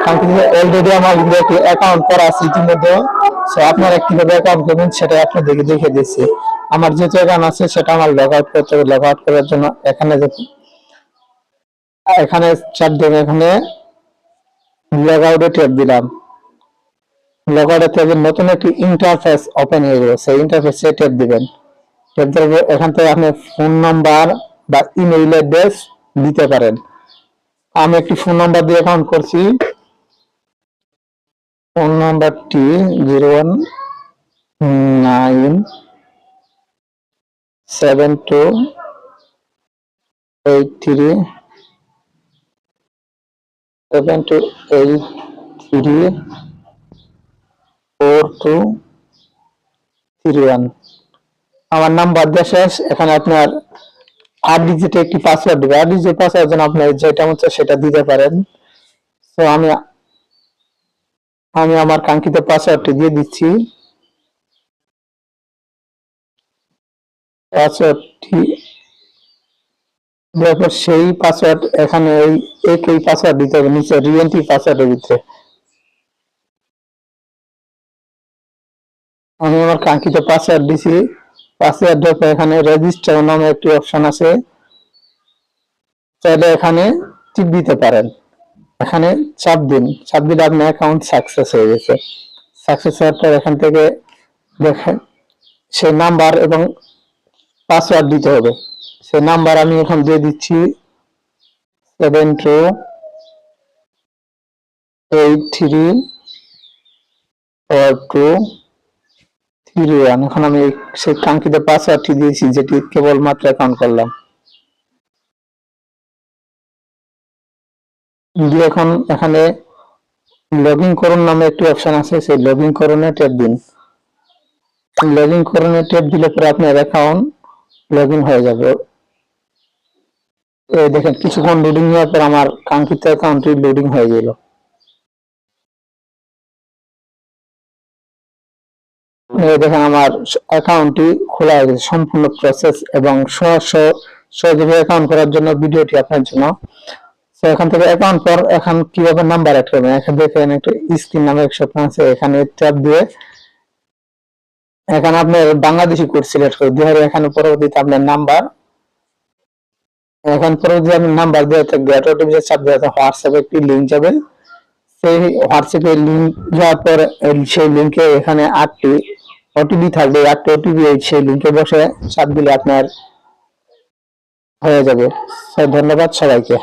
Already আমার account করা আছে ইতিমধ্যে। আপনারা কিভাবে অ্যাকাউন্ট করবেন সেটা আপনাদেরকে দেখে দিচ্ছি। আমার যে অ্যাকাউন্ট আছে সেটা আমার লগ আউট করতে হবে। লগ আউট করার জন্য এখানে চাপ দেবেন, এখানে লগ আউটে ট্যাপ দিলাম। লগ আউটে ট্যাবে নতুন একটি ইন্টারফেস ওপেন হয়ে গেল, সেই ইন্টারফেসে ট্যাপ দিবেন। ট্যাপ দেওয়ার এখান থেকে আপনি ফোন নাম্বার বা ইমেইল অ্যাড্রেস দিতে পারেন। আমি একটি ফোন নাম্বার দিয়ে অ্যাকাউন্ট করছি। ফোন নাম্বারটি 09283724231। আমার নাম্বার দেওয়া শেষ। এখানে আপনার 8 ডিজিটের একটি পাসওয়ার্ড দিবে। 8 ডিজিট পাসওয়ার্ড জন্য আপনার যেটা মন চায় সেটা দিতে পারেন। তো আমি আমার কাঙ্ক্ষিত পাসওয়ার্ডটি দিয়ে দিচ্ছি। পাসওয়ার্ডটি তারপর সেই পাসওয়ার্ড এখানে একই পাসওয়ার্ড দিতে হবে নিচে রিএন্ট্রি পাসওয়ার্ডের ভিতরে। আমি আমার কাঙ্ক্ষিত পাসওয়ার্ড দিছি। পাসওয়ার্ড দেওয়ার পর এখানে রেজিস্টার নামে একটি অপশন আছে, চাইলে এখানে টিপ দিতে পারেন। এখানে চাপ দিন, চাপ দিলে আপনার অ্যাকাউন্ট সাকসেস হয়ে গেছে। সাকসেস হওয়ার পর এখান থেকে দেখেন সেই নাম্বার এবং পাসওয়ার্ড দিতে হবে। সেই নাম্বার আমি এখন দিয়ে দিচ্ছি 72834231। এখন আমি সেই কাঙ্ক্ষিত পাসওয়ার্ডটি দিয়েছি, যেটি কেবলমাত্র অ্যাকাউন্ট করলাম। দিয়ে এখন এখানে লগ ইন করুন নামে একটি অপশন আছে, সেই লগ ইন করুনে ট্যাপ দিন। লগ ইন করুনে ট্যাপ দিলে পরে আপনার অ্যাকাউন্ট লগ ইন হয়ে যাবে। দেখেন কিছুক্ষণ লোডিং নেওয়ার পর আমার কাঙ্ক্ষিত অ্যাকাউন্টটি লোডিং হয়ে গেল। দেখেন আমার অ্যাকাউন্টটি খোলা হয়ে গেছে, সম্পূর্ণ প্রসেস এবং সহজভাবে অ্যাকাউন্ট করার জন্য ভিডিওটি আপনার জন্য। তো এখান থেকে অ্যাকাউন্ট পর এখন কিভাবে নাম্বার অ্যাড করবেন, এখানে দেখেন একটা স্ক্রিন নামে একটা অপশন আছে, এখানে ট্যাপ দিয়ে এখানে আপনার বাংলাদেশি কোড সিলেক্ট করে দিয়ে এখানে পরবর্তীতে আপনার নাম্বার, এখন পরবর্তীতে আপনি নাম্বার দিয়ে গেট ওটিপি চাপ দিয়ে হোয়াটসঅ্যাপে একটি লিংক যাবে। সেই হোয়াটসঅ্যাপে লিংক যাওয়ার পর সেই লিংকে এখানে 8টি ওটিপি থাকবে। 8টি ওটিপি সেই লিংকে বসে চাপ দিলে আপনার হয়ে যাবে। ধন্যবাদ সবাইকে।